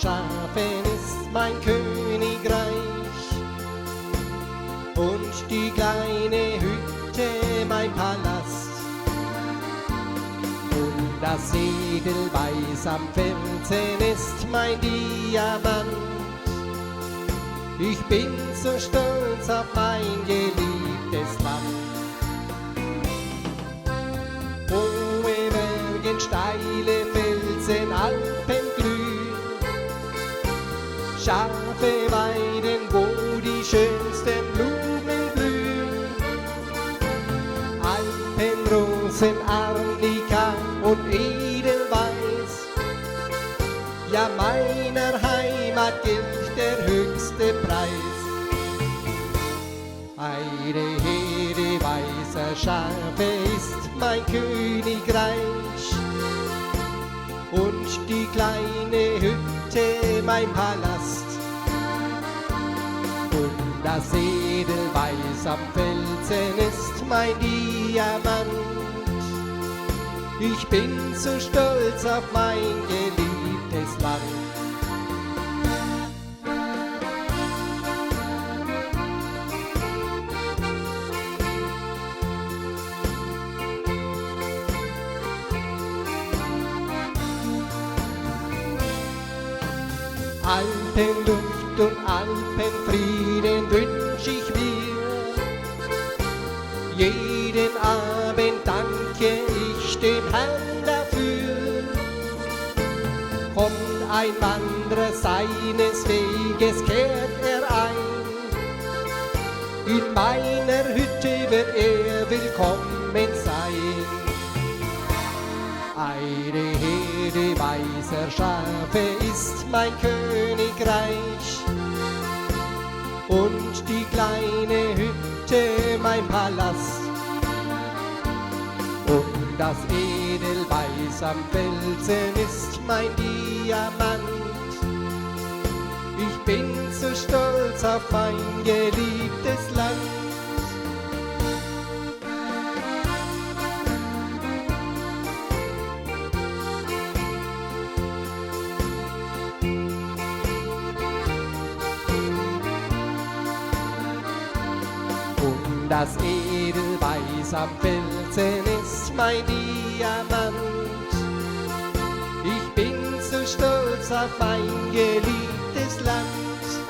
erschaffen ist mein Königreich. Und die kleine Hütte mein Palast. Und das Edelweiß am Felsen ist mein Diamant. Ich bin so stolz auf mein geliebtes Land. Hohe Berge, steile Felsen, Alpen glühen, scharfe Weiden, wo die schönsten Blumen blühen. Alpenrosen, Arnika und Edelweiß, ja, meiner Heimat gilt der höchste Preis. Heide, Hede, weißer Schafe ist mein Königreich. Und die kleine Hütte mein Palast. Und das Edelweiß am Felsen ist mein Diamant. Ich bin so stolz auf mein geliebtes Land. Alpenluft und Alpenfrieden wünsch ich mir. Jeden Abend danke ich dem Herrn dafür. Kommt ein Wanderer seines Weges, kehrt er ein. In meiner Hütte wird er willkommen sein. Heide, Hede, weißer Schafe ist mein Königreich. Und die kleine Hütte mein Palast. Und das Edelweiß am Felsen ist mein Diamant. Ich bin so stolz auf mein geliebtes Land. Das Edelweiß am Felsen ist mein Diamant. Ich bin so stolz auf mein geliebtes Land.